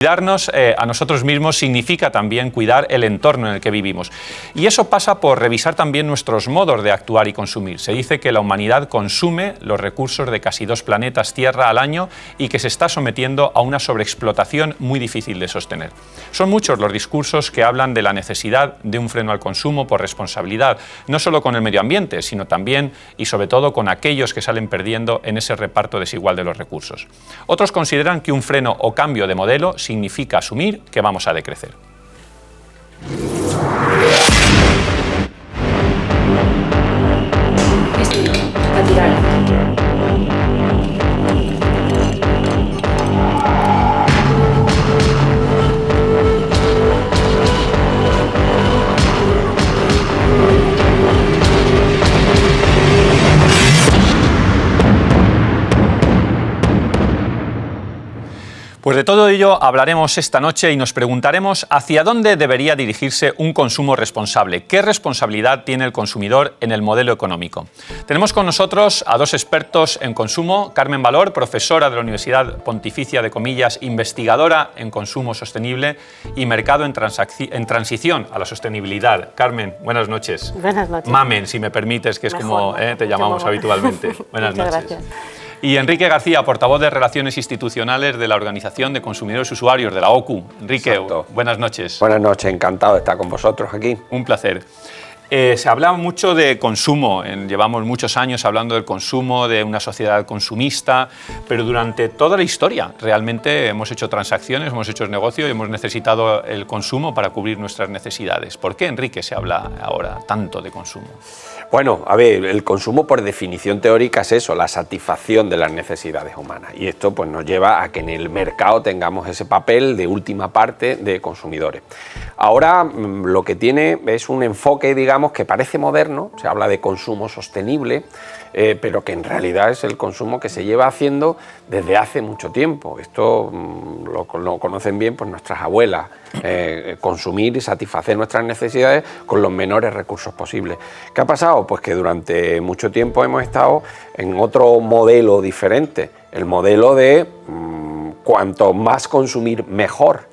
Cuidarnos a nosotros mismos significa también cuidar el entorno en el que vivimos. Y eso pasa por revisar también nuestros modos de actuar y consumir. Se dice que la humanidad consume los recursos de casi 2 planetas Tierra al año y que se está sometiendo a una sobreexplotación muy difícil de sostener. Son muchos los discursos que hablan de la necesidad de un freno al consumo por responsabilidad, no solo con el medio ambiente, sino también y sobre todo con aquellos que salen perdiendo en ese reparto desigual de los recursos. Otros consideran que un freno o cambio de modelo significa asumir que vamos a decrecer. Pues de todo ello hablaremos esta noche y nos preguntaremos hacia dónde debería dirigirse un consumo responsable. ¿Qué responsabilidad tiene el consumidor en el modelo económico? Tenemos con nosotros a 2 expertos en consumo. Carmen Valor, profesora de la Universidad Pontificia de Comillas, investigadora en consumo sostenible y mercado en transición a la sostenibilidad. Carmen, buenas noches. Buenas noches. Mamen, si me permites, que es mejor, como te llamamos habitualmente. Buenas noches. Gracias. Y Enrique García, portavoz de Relaciones Institucionales de la Organización de Consumidores y Usuarios, de la OCU. Enrique, Exacto. Buenas noches. Buenas noches, encantado de estar con vosotros aquí. Un placer. Se habla mucho de consumo, llevamos muchos años hablando del consumo, de una sociedad consumista, pero durante toda la historia realmente hemos hecho transacciones, hemos hecho negocio y hemos necesitado el consumo para cubrir nuestras necesidades. ¿Por qué, Enrique, se habla ahora tanto de consumo? Bueno, a ver, el consumo por definición teórica es eso, la satisfacción de las necesidades humanas. Y esto pues, nos lleva a que en el mercado tengamos ese papel de última parte de consumidores. Ahora lo que tiene es un enfoque, digamos, que parece moderno, se habla de consumo sostenible, pero que en realidad es el consumo que se lleva haciendo desde hace mucho tiempo. Esto lo conocen bien pues, nuestras abuelas, consumir y satisfacer nuestras necesidades con los menores recursos posibles. ¿Qué ha pasado? Pues que durante mucho tiempo hemos estado en otro modelo diferente, el modelo de cuanto más consumir mejor.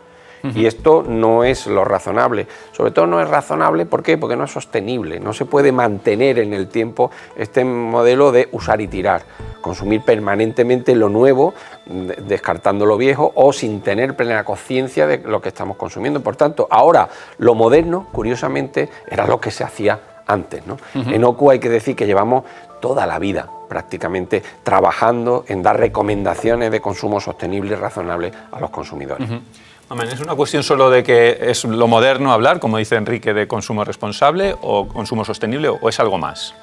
Y esto no es lo razonable. Sobre todo no es razonable, ¿por qué? Porque no es sostenible. No se puede mantener en el tiempo este modelo de usar y tirar. Consumir permanentemente lo nuevo, descartando lo viejo o sin tener plena conciencia de lo que estamos consumiendo. Por tanto, ahora lo moderno, curiosamente, era lo que se hacía antes, ¿no? En OCU hay que decir que llevamos toda la vida prácticamente trabajando en dar recomendaciones de consumo sostenible y razonable a los consumidores. ¿Es una cuestión solo de que es lo moderno hablar, como dice Enrique, de consumo responsable o consumo sostenible, o es algo más?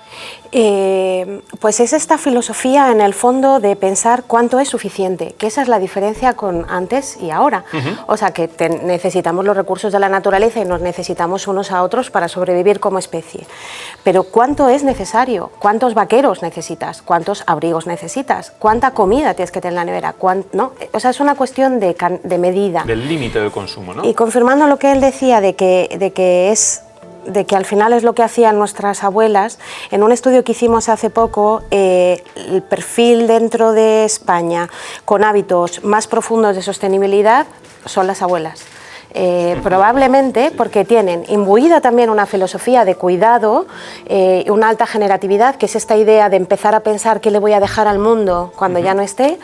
Pues es esta filosofía en el fondo de pensar cuánto es suficiente, que esa es la diferencia con antes y ahora. O sea, que necesitamos los recursos de la naturaleza y nos necesitamos unos a otros para sobrevivir como especie. Pero ¿cuánto es necesario? ¿Cuántos vaqueros necesitas? ¿Cuántos abrigos necesitas? ¿Cuánta comida tienes que tener en la nevera? ¿No? O sea, es una cuestión de medida. Del límite del consumo, ¿no? Y confirmando lo que él decía de que al final es lo que hacían nuestras abuelas, en un estudio que hicimos hace poco, el perfil dentro de España con hábitos más profundos de sostenibilidad son las abuelas. Probablemente porque tienen imbuida también una filosofía de cuidado, una alta generatividad, que es esta idea de empezar a pensar qué le voy a dejar al mundo cuando ya no esté.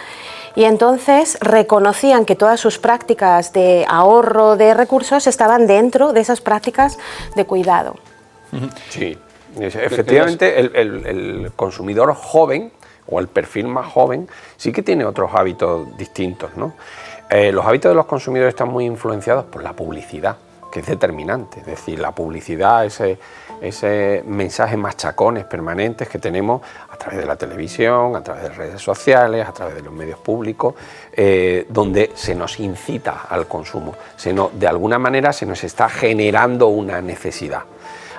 Y entonces reconocían que todas sus prácticas de ahorro de recursos estaban dentro de esas prácticas de cuidado. Sí, efectivamente el consumidor joven o el perfil más joven sí que tiene otros hábitos distintos, ¿no? Los hábitos de los consumidores están muy influenciados por la publicidad, que es determinante, es decir, la publicidad, ese mensaje machacones permanentes que tenemos a través de la televisión, a través de redes sociales, a través de los medios públicos, donde se nos incita al consumo, de alguna manera se nos está generando una necesidad.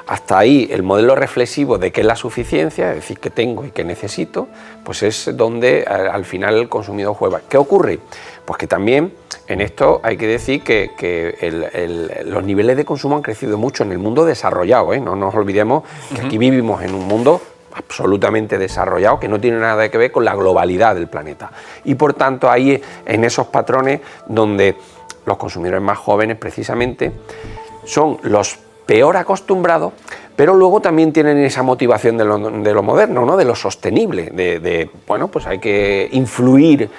Hasta ahí el modelo reflexivo de qué es la suficiencia, es decir, qué tengo y qué necesito, pues es donde al final el consumidor juega. ¿Qué ocurre? Pues que también en esto hay que decir que los niveles de consumo han crecido mucho en el mundo desarrollado, ¿eh? No nos olvidemos que aquí vivimos en un mundo absolutamente desarrollado que no tiene nada que ver con la globalidad del planeta. Y por tanto ahí en esos patrones donde los consumidores más jóvenes precisamente son los peor acostumbrados, pero luego también tienen esa motivación de lo moderno, ¿no? De lo sostenible, bueno, pues hay que influir,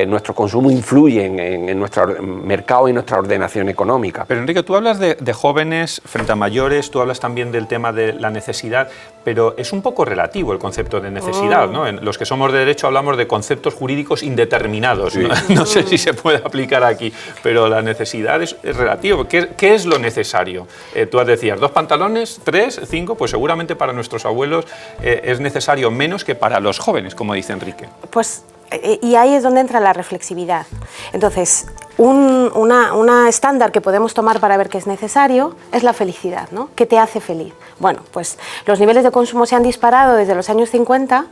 nuestro consumo influye en nuestro mercado y nuestra ordenación económica. Pero Enrique, tú hablas de jóvenes frente a mayores, tú hablas también del tema de la necesidad, pero es un poco relativo el concepto de necesidad, ¿no? Los que somos de derecho hablamos de conceptos jurídicos indeterminados, sí. No sé si se puede aplicar aquí, pero la necesidad es relativo. ¿Qué es lo necesario? Tú decías, 2 pantalones, 3, 5, pues seguramente para nuestros abuelos es necesario menos que para los jóvenes, como dice Enrique. Pues, y ahí es donde entra la reflexividad. Entonces, una estándar que podemos tomar para ver qué es necesario es la felicidad, ¿no? ¿Qué te hace feliz? Bueno, pues los niveles de consumo se han disparado desde los años 50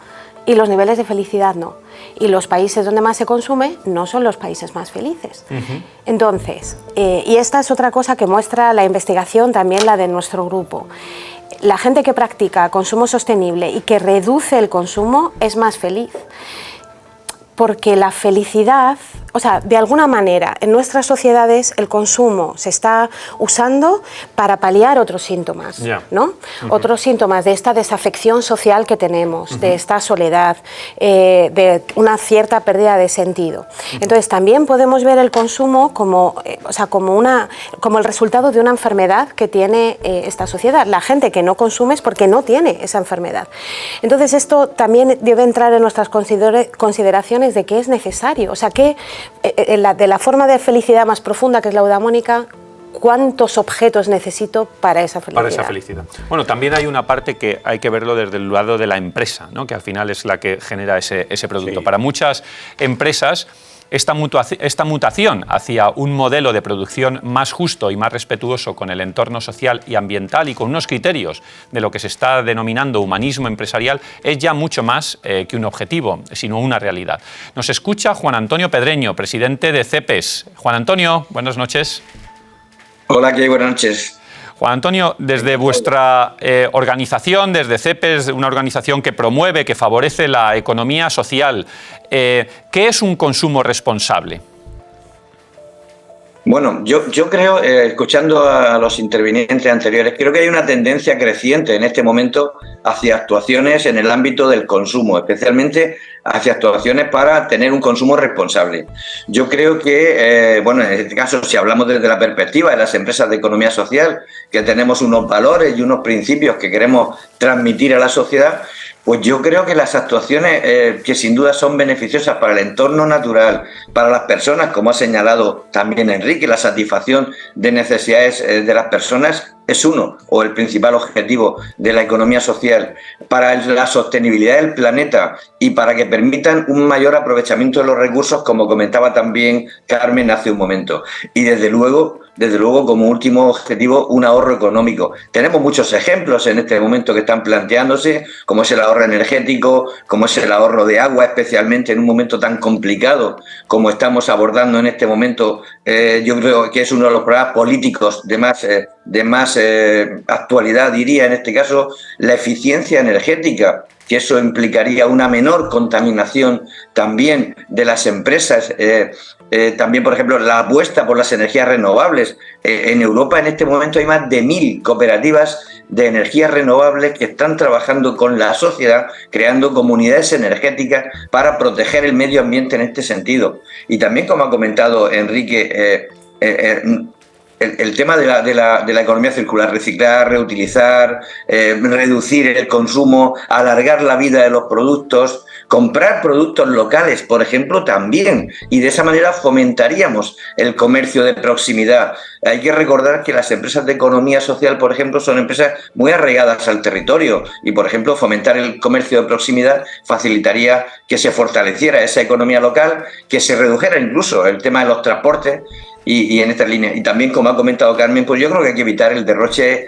y los niveles de felicidad no. Y los países donde más se consume no son los países más felices. Entonces, y esta es otra cosa que muestra la investigación, también la de nuestro grupo. La gente que practica consumo sostenible y que reduce el consumo es más feliz. Porque la felicidad, o sea, de alguna manera en nuestras sociedades el consumo se está usando para paliar otros síntomas, ¿no? Otros síntomas de esta desafección social que tenemos, de esta soledad, de una cierta pérdida de sentido. Entonces también podemos ver el consumo como, como el resultado de una enfermedad que tiene esta sociedad. La gente que no consume es porque no tiene esa enfermedad. Entonces esto también debe entrar en nuestras consideraciones de qué es necesario, o sea, que de la forma de felicidad más profunda que es la eudamónica, ¿cuántos objetos necesito para esa felicidad? Para esa felicidad. Bueno, también hay una parte que hay que verlo desde el lado de la empresa, ¿no? Que al final es la que genera ese producto. Sí. Para muchas empresas, esta mutación hacia un modelo de producción más justo y más respetuoso con el entorno social y ambiental y con unos criterios de lo que se está denominando humanismo empresarial es ya mucho más que un objetivo, sino una realidad. Nos escucha Juan Antonio Pedreño, presidente de CEPES. Juan Antonio, buenas noches. Hola, ¿qué? Buenas noches. Juan Antonio, desde vuestra organización, desde CEPES, una organización que promueve, que favorece la economía social, ¿qué es un consumo responsable? Bueno, yo creo, escuchando a los intervinientes anteriores, creo que hay una tendencia creciente en este momento hacia actuaciones en el ámbito del consumo, especialmente hacia actuaciones para tener un consumo responsable. Yo creo que, bueno, en este caso, si hablamos desde la perspectiva de las empresas de economía social, que tenemos unos valores y unos principios que queremos transmitir a la sociedad, pues yo creo que las actuaciones que sin duda son beneficiosas para el entorno natural, para las personas, como ha señalado también Enrique, la satisfacción de necesidades de las personas es uno, o el principal objetivo de la economía social, para la sostenibilidad del planeta y para que permitan un mayor aprovechamiento de los recursos, como comentaba también Carmen hace un momento. Y desde luego, como último objetivo, un ahorro económico. Tenemos muchos ejemplos en este momento que están planteándose, como es el ahorro energético, como es el ahorro de agua, especialmente en un momento tan complicado como estamos abordando en este momento. Yo creo que es uno de los problemas políticos de más actualidad, diría en este caso, la eficiencia energética, que eso implicaría una menor contaminación también de las empresas, también, por ejemplo, la apuesta por las energías renovables. En Europa en este momento hay más de 1000 cooperativas de energías renovables que están trabajando con la sociedad, creando comunidades energéticas para proteger el medio ambiente en este sentido. Y también, como ha comentado Enrique, el tema de la economía circular, reciclar, reutilizar, reducir el consumo, alargar la vida de los productos, comprar productos locales, por ejemplo, también, y de esa manera fomentaríamos el comercio de proximidad. Hay que recordar que las empresas de economía social, por ejemplo, son empresas muy arraigadas al territorio y, por ejemplo, fomentar el comercio de proximidad facilitaría que se fortaleciera esa economía local, que se redujera incluso el tema de los transportes. Y en esta línea. Y también, como ha comentado Carmen, pues yo creo que hay que evitar el derroche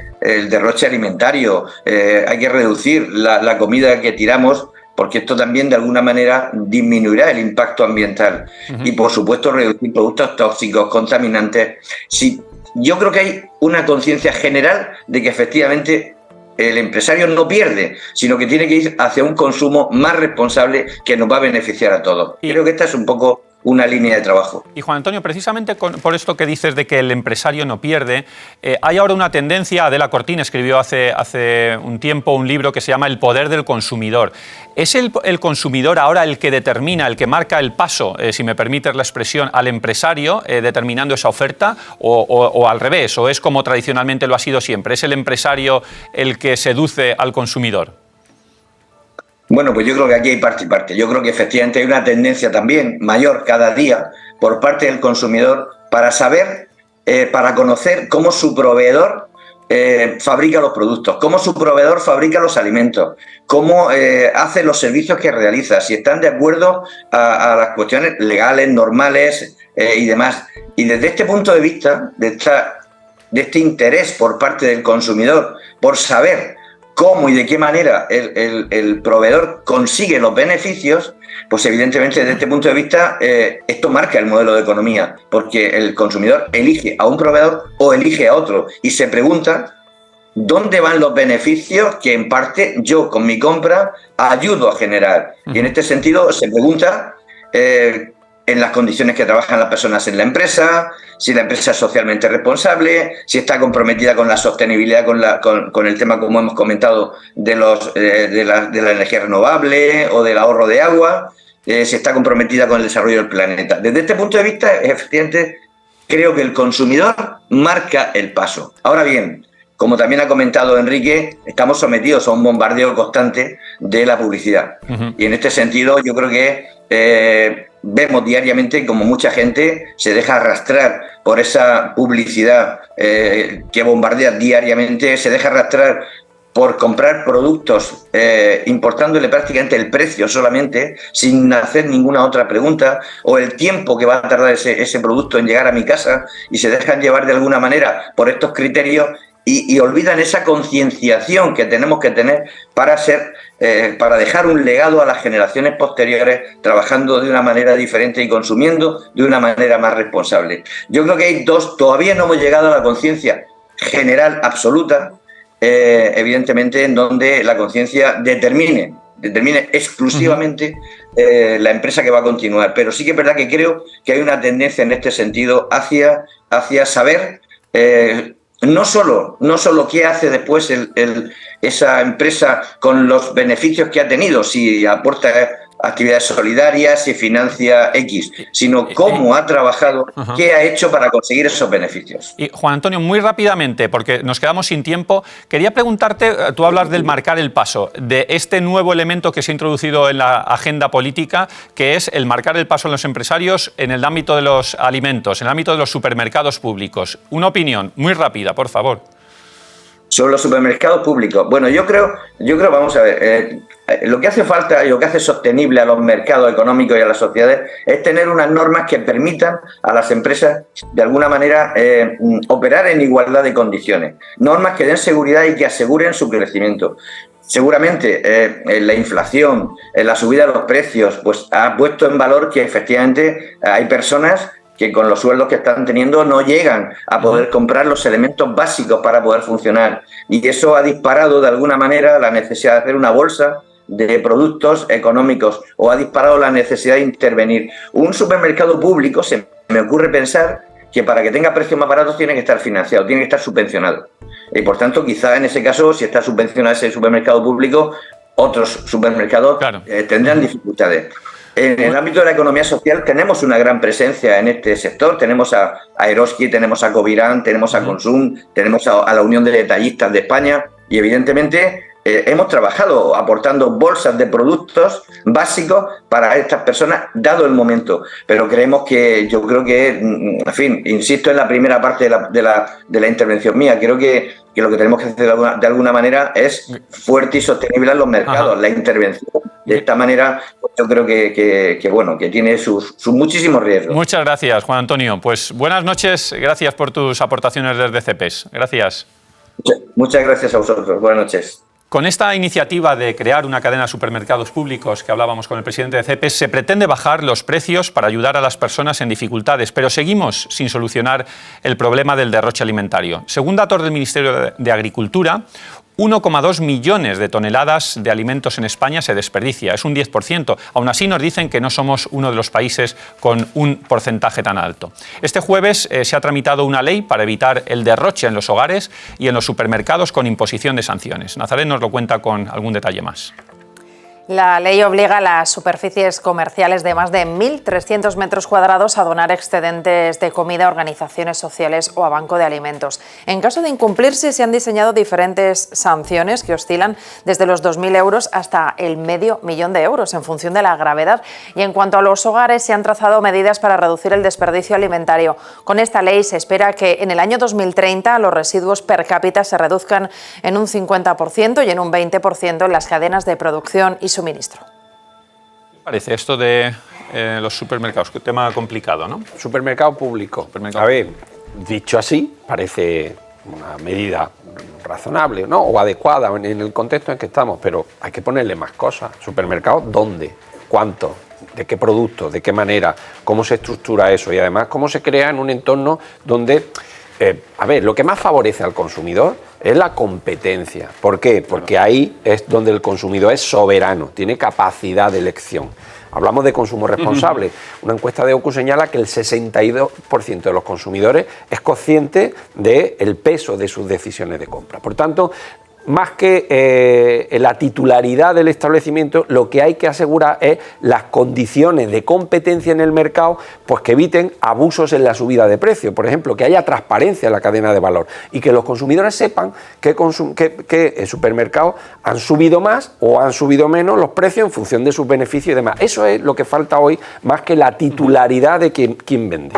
alimentario. Hay que reducir la comida que tiramos, porque esto también de alguna manera disminuirá el impacto ambiental. Y por supuesto reducir productos tóxicos, contaminantes. Sí, yo creo que hay una conciencia general de que efectivamente el empresario no pierde, sino que tiene que ir hacia un consumo más responsable que nos va a beneficiar a todos. Creo que esta es un poco una línea de trabajo. Y Juan Antonio, precisamente por esto que dices de que el empresario no pierde, hay ahora una tendencia, Adela Cortín escribió hace un tiempo un libro que se llama El poder del consumidor. ¿Es el consumidor ahora el que determina, el que marca el paso, si me permites la expresión, al empresario determinando esa oferta o al revés? ¿O es como tradicionalmente lo ha sido siempre? ¿Es el empresario el que seduce al consumidor? Bueno, pues yo creo que aquí hay parte y parte. Yo creo que efectivamente hay una tendencia también mayor cada día por parte del consumidor para saber, para conocer cómo su proveedor fabrica los productos, cómo su proveedor fabrica los alimentos, cómo hace los servicios que realiza, si están de acuerdo a las cuestiones legales, normales y demás. Y desde este punto de vista, de este interés por parte del consumidor por saber cómo y de qué manera el proveedor consigue los beneficios, pues evidentemente desde este punto de vista esto marca el modelo de economía, porque el consumidor elige a un proveedor o elige a otro y se pregunta dónde van los beneficios que en parte yo con mi compra ayudo a generar. Y en este sentido se pregunta en las condiciones que trabajan las personas en la empresa, si la empresa es socialmente responsable, si está comprometida con la sostenibilidad, con el tema, como hemos comentado, de la energía renovable o del ahorro de agua, si está comprometida con el desarrollo del planeta. Desde este punto de vista, efectivamente, creo que el consumidor marca el paso. Ahora bien, como también ha comentado Enrique, estamos sometidos a un bombardeo constante de la publicidad. Y en este sentido, yo creo que vemos diariamente como mucha gente se deja arrastrar por esa publicidad que bombardea diariamente, se deja arrastrar por comprar productos importándole prácticamente el precio solamente, sin hacer ninguna otra pregunta, o el tiempo que va a tardar ese producto en llegar a mi casa, y se dejan llevar de alguna manera por estos criterios y olvidan esa concienciación que tenemos que tener para dejar un legado a las generaciones posteriores, trabajando de una manera diferente y consumiendo de una manera más responsable. Yo creo que hay todavía no hemos llegado a la conciencia general absoluta, evidentemente, en donde la conciencia determine exclusivamente la empresa que va a continuar. Pero sí que es verdad que creo que hay una tendencia en este sentido hacia saber no solo qué hace después esa empresa con los beneficios que ha tenido, si aporta actividades solidarias, si financia X, sino cómo ha trabajado, qué ha hecho para conseguir esos beneficios. Y Juan Antonio, muy rápidamente, porque nos quedamos sin tiempo, quería preguntarte, tú hablas del marcar el paso, de este nuevo elemento que se ha introducido en la agenda política, que es el marcar el paso en los empresarios en el ámbito de los alimentos, en el ámbito de los supermercados públicos. Una opinión muy rápida, por favor. Sobre los supermercados públicos. Bueno, yo creo, vamos a ver, lo que hace falta y lo que hace sostenible a los mercados económicos y a las sociedades es tener unas normas que permitan a las empresas, de alguna manera, operar en igualdad de condiciones. Normas que den seguridad y que aseguren su crecimiento. Seguramente la inflación, la subida de los precios, pues ha puesto en valor que efectivamente hay personas que con los sueldos que están teniendo no llegan a poder comprar los elementos básicos para poder funcionar. Y eso ha disparado de alguna manera la necesidad de hacer una bolsa de productos económicos, o ha disparado la necesidad de intervenir. Un supermercado público, se me ocurre pensar que para que tenga precios más baratos tiene que estar financiado, tiene que estar subvencionado. Y por tanto, quizá en ese caso, si está subvencionado ese supermercado público, otros supermercados tendrán dificultades. En el ámbito de la economía social tenemos una gran presencia en este sector. Tenemos a Eroski, tenemos a Covirán, tenemos a Consum, tenemos a la Unión de Detallistas de España, y evidentemente hemos trabajado aportando bolsas de productos básicos para estas personas, dado el momento. Pero yo creo que, en fin, insisto en la primera parte de la intervención mía, creo que lo que tenemos que hacer de alguna manera es fuerte y sostenible en los mercados. La intervención de esta manera, yo creo que tiene sus muchísimos riesgos. Muchas gracias, Juan Antonio. Pues buenas noches, gracias por tus aportaciones desde CEPES. Gracias. Muchas gracias a vosotros. Buenas noches. Con esta iniciativa de crear una cadena de supermercados públicos que hablábamos con el presidente de CEPES, se pretende bajar los precios para ayudar a las personas en dificultades, pero seguimos sin solucionar el problema del derroche alimentario. Según datos del Ministerio de Agricultura, 1,2 millones de toneladas de alimentos en España se desperdicia, es un 10%. Aún así nos dicen que no somos uno de los países con un porcentaje tan alto. Este jueves se ha tramitado una ley para evitar el derroche en los hogares y en los supermercados con imposición de sanciones. Nazaret nos lo cuenta con algún detalle más. La ley obliga a las superficies comerciales de más de 1.300 metros cuadrados a donar excedentes de comida a organizaciones sociales o a banco de alimentos. En caso de incumplirse, se han diseñado diferentes sanciones que oscilan desde los 2.000 euros hasta el $500.000 de euros, en función de la gravedad. Y en cuanto a los hogares, se han trazado medidas para reducir el desperdicio alimentario. Con esta ley se espera que en el año 2030 los residuos per cápita se reduzcan en un 50% y en un 20% en las cadenas de producción y suministro. ¿Qué parece esto de los supermercados? Qué tema complicado, ¿no? Supermercado público. A ver, dicho así, parece una medida razonable, ¿no? O adecuada en el contexto en que estamos, pero hay que ponerle más cosas. ¿Supermercado dónde? ¿Cuánto? ¿De qué producto? ¿De qué manera? ¿Cómo se estructura eso? Y además, ¿cómo se crea en un entorno donde... a ver, lo que más favorece al consumidor es la competencia. ¿Por qué? Porque ahí es donde el consumidor es soberano, tiene capacidad de elección. Hablamos de consumo responsable. Una encuesta de OCU señala que el 62% de los consumidores es consciente del peso de sus decisiones de compra. Por tanto, más que la titularidad del establecimiento, lo que hay que asegurar es las condiciones de competencia en el mercado, pues que eviten abusos en la subida de precio. Por ejemplo, que haya transparencia en la cadena de valor y que los consumidores sepan que supermercados han subido más o han subido menos los precios en función de sus beneficios y demás. Eso es lo que falta hoy, más que la titularidad de quien vende.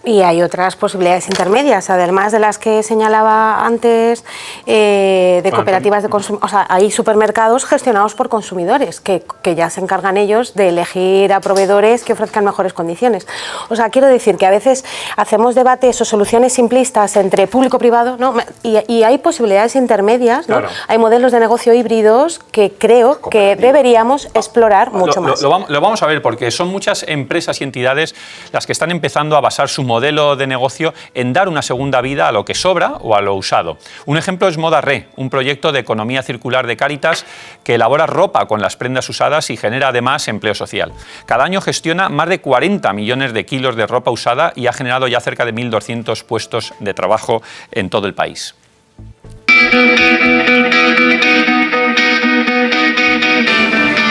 Y hay otras posibilidades intermedias, además de las que señalaba antes, de cooperativas de consumo. O sea, hay supermercados gestionados por consumidores que ya se encargan ellos de elegir a proveedores que ofrezcan mejores condiciones. O sea, quiero decir que a veces hacemos debates o soluciones simplistas entre público-privado, ¿no? Y hay posibilidades intermedias, ¿no? Claro. Hay modelos de negocio híbridos que creo que deberíamos explorar mucho más. Lo vamos a ver, porque son muchas empresas y entidades las que están empezando a basar su modelo de negocio en dar una segunda vida a lo que sobra o a lo usado. Un ejemplo es Moda Re, un proyecto de economía circular de Cáritas que elabora ropa con las prendas usadas y genera además empleo social. Cada año gestiona más de 40 millones de kilos de ropa usada y ha generado ya cerca de 1.200 puestos de trabajo en todo el país.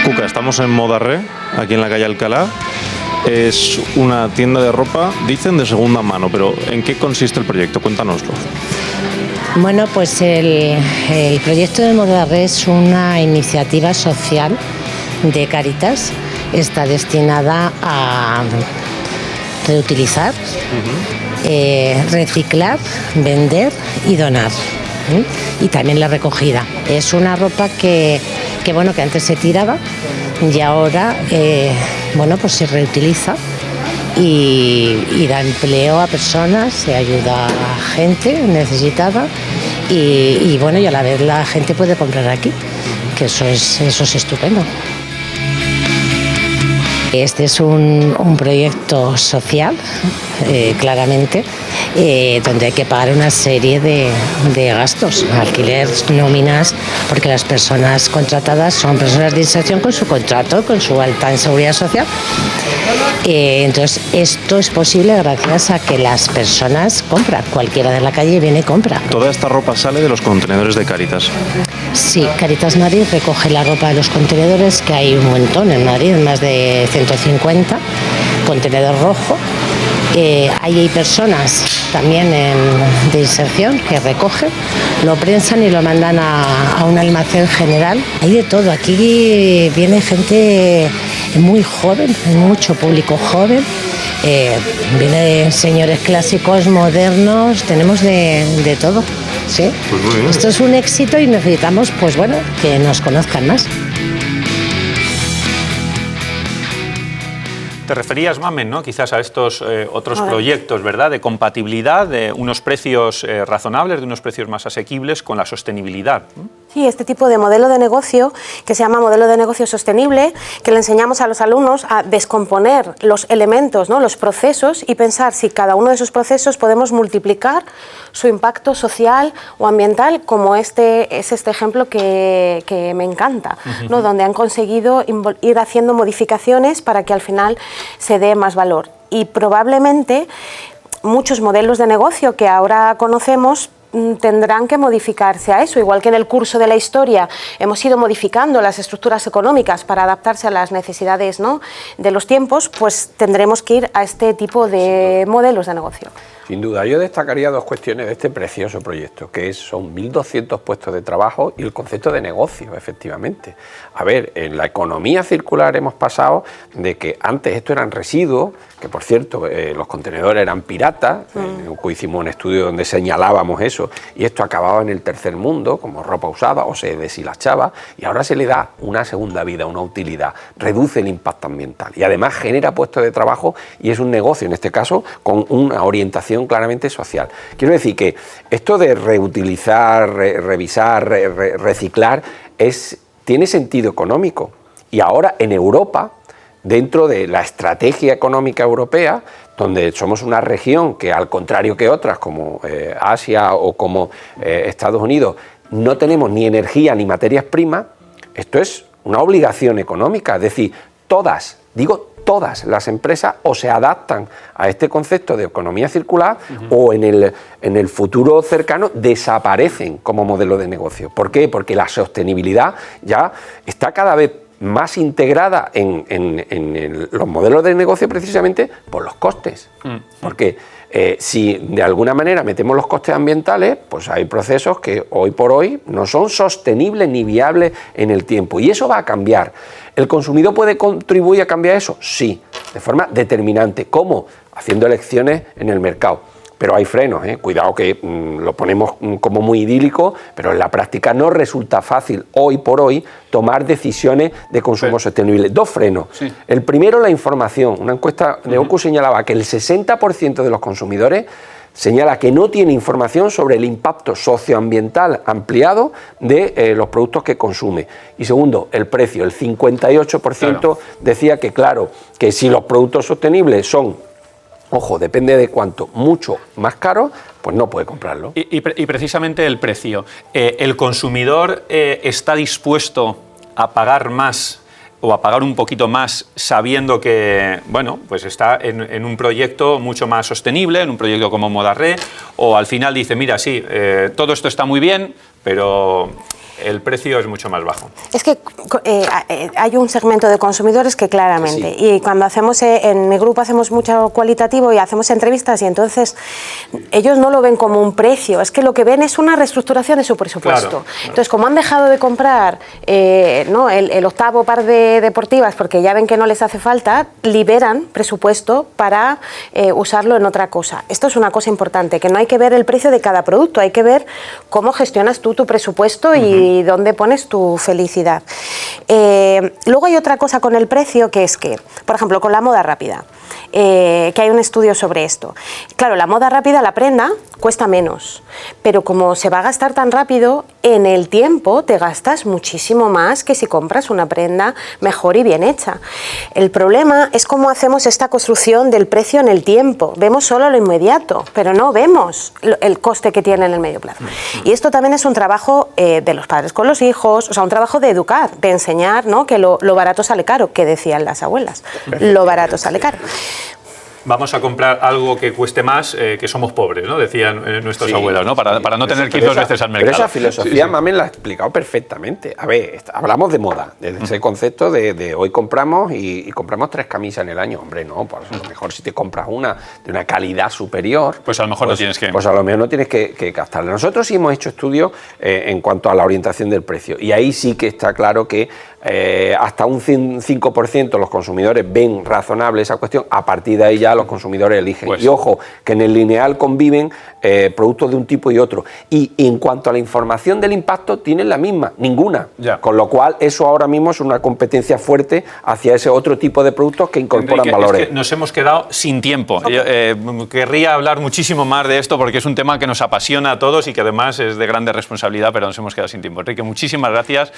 Cuca, estamos en Moda Re, aquí en la calle Alcalá. Es una tienda de ropa, dicen, de segunda mano, pero ¿en qué consiste el proyecto? Cuéntanoslo. Bueno, pues el proyecto de Moda Re es una iniciativa social de Cáritas. Está destinada a reutilizar, reciclar, vender y donar. Y también la recogida. Es una ropa que antes se tiraba y ahora pues se reutiliza y da empleo a personas, se ayuda a gente necesitada y a la vez la gente puede comprar aquí, que eso es estupendo. Este es un proyecto social, claramente, donde hay que pagar una serie de gastos, alquiler, nóminas, porque las personas contratadas son personas de inserción con su contrato, con su alta en seguridad social. Entonces, esto es posible gracias a que las personas compran. Cualquiera de la calle viene y compra. ¿Toda esta ropa sale de los contenedores de Cáritas? Sí, Cáritas Madrid recoge la ropa de los contenedores, que hay un montón en Madrid, más de 150, contenedor rojo. Hay personas también de inserción que recogen, lo prensan y lo mandan a un almacén general. Hay de todo, aquí viene gente muy joven, mucho público joven, vienen señores clásicos, modernos, tenemos de todo. ¿Sí? Pues muy bien. Esto es un éxito y necesitamos que nos conozcan más. Te referías, Mamen, ¿no? Quizás a estos otros proyectos, ¿verdad?, de compatibilidad, de unos precios razonables, de unos precios más asequibles con la sostenibilidad. Sí, este tipo de modelo de negocio, que se llama modelo de negocio sostenible, que le enseñamos a los alumnos a descomponer los elementos, ¿no?, los procesos, y pensar si cada uno de esos procesos podemos multiplicar su impacto social o ambiental, como es este ejemplo que me encanta, ¿no?, donde han conseguido ir haciendo modificaciones para que al final se dé más valor. Y probablemente muchos modelos de negocio que ahora conocemos tendrán que modificarse a eso, igual que en el curso de la historia hemos ido modificando las estructuras económicas para adaptarse a las necesidades, ¿no?, de los tiempos, pues tendremos que ir a este tipo de modelos de negocio. Sin duda, yo destacaría dos cuestiones de este precioso proyecto, que son 1.200 puestos de trabajo y el concepto de negocio, efectivamente. A ver, en la economía circular hemos pasado de que antes esto eran residuos, que por cierto, los contenedores eran piratas, hicimos un estudio donde señalábamos eso, y esto acababa en el tercer mundo, como ropa usada o se deshilachaba, y ahora se le da una segunda vida, una utilidad, reduce el impacto ambiental y además genera puestos de trabajo y es un negocio, en este caso, con una orientación claramente social. Quiero decir que esto de reutilizar, revisar, reciclar, tiene sentido económico. Y ahora en Europa, dentro de la estrategia económica europea, donde somos una región que, al contrario que otras como Asia o como Estados Unidos, no tenemos ni energía ni materias primas, esto es una obligación económica. Es decir, todas las empresas o se adaptan a este concepto de economía circular o en el futuro cercano desaparecen como modelo de negocio. ¿Por qué? Porque la sostenibilidad ya está cada vez más integrada en los modelos de negocio precisamente por los costes. Porque si de alguna manera metemos los costes ambientales, pues hay procesos que hoy por hoy no son sostenibles ni viables en el tiempo. Y eso va a cambiar. ¿El consumidor puede contribuir a cambiar eso? Sí, de forma determinante. ¿Cómo? Haciendo elecciones en el mercado. Pero hay frenos, cuidado que lo ponemos como muy idílico, pero en la práctica no resulta fácil hoy por hoy tomar decisiones de consumo sostenible. Dos frenos. Sí. El primero, la información. Una encuesta de OCU señalaba que el 60% de los consumidores señala que no tiene información sobre el impacto socioambiental ampliado de los productos que consume. Y segundo, el precio. El 58% decía que, claro, que si los productos sostenibles son, ojo, depende de cuánto, mucho más caro, pues no puede comprarlo. Y precisamente el precio. ¿El consumidor está dispuesto a pagar más o a pagar un poquito más sabiendo que, bueno, pues está en un proyecto mucho más sostenible, en un proyecto como Modarre, o al final dice, mira, sí, todo esto está muy bien, pero el precio es mucho más bajo? Es que hay un segmento de consumidores que claramente, sí. Y cuando hacemos, en mi grupo hacemos mucho cualitativo y hacemos entrevistas y entonces ellos no lo ven como un precio, es que lo que ven es una reestructuración de su presupuesto. Claro. Entonces, como han dejado de comprar ¿no? el octavo par de deportivas porque ya ven que no les hace falta, liberan presupuesto para usarlo en otra cosa. Esto es una cosa importante, que no hay que ver el precio de cada producto, hay que ver cómo gestionas tú tu presupuesto y dónde pones tu felicidad. Luego hay otra cosa con el precio, que es que, por ejemplo, con la moda rápida, que hay un estudio sobre esto. Claro, la moda rápida, la prenda, cuesta menos, pero como se va a gastar tan rápido, en el tiempo te gastas muchísimo más que si compras una prenda mejor y bien hecha. El problema es cómo hacemos esta construcción del precio en el tiempo. Vemos solo lo inmediato, pero no vemos el coste que tiene en el medio plazo. Y esto también es un trabajo de los padres con los hijos, o sea, un trabajo de educar, de enseñar, ¿no? Que lo barato sale caro, que decían las abuelas. Lo barato sale caro. Vamos a comprar algo que cueste más, que somos pobres, ¿no? Decían nuestras abuelas, ¿no? Para no tener que ir dos veces al mercado. Pero esa filosofía Mamen la ha explicado perfectamente. A ver, hablamos de moda, de ese concepto de hoy compramos y compramos 3 camisas en el año. Hombre, no, pues a lo mejor si te compras una de una calidad superior, pues a lo mejor no tienes que... Pues a lo mejor no tienes que gastarla. Nosotros sí hemos hecho estudios en cuanto a la orientación del precio y ahí sí que está claro que hasta un 5% los consumidores ven razonable esa cuestión, a partir de ahí ya los consumidores eligen. Pues. Y ojo, que en el lineal conviven productos de un tipo y otro. Y en cuanto a la información del impacto, tienen la misma, ninguna. Ya. Con lo cual, eso ahora mismo es una competencia fuerte hacia ese otro tipo de productos que incorporan Enrique, valores. es que nos hemos quedado sin tiempo. Yo, querría hablar muchísimo más de esto porque es un tema que nos apasiona a todos y que además es de grande responsabilidad, pero nos hemos quedado sin tiempo. Enrique, muchísimas gracias.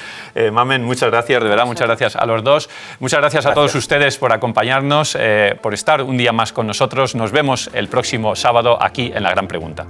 Mamen, muchas gracias, de verdad, muchas gracias a los dos. Muchas gracias a todos ustedes por acompañarnos, por estar un día más con nosotros. Nos vemos el próximo sábado aquí en La Gran Pregunta.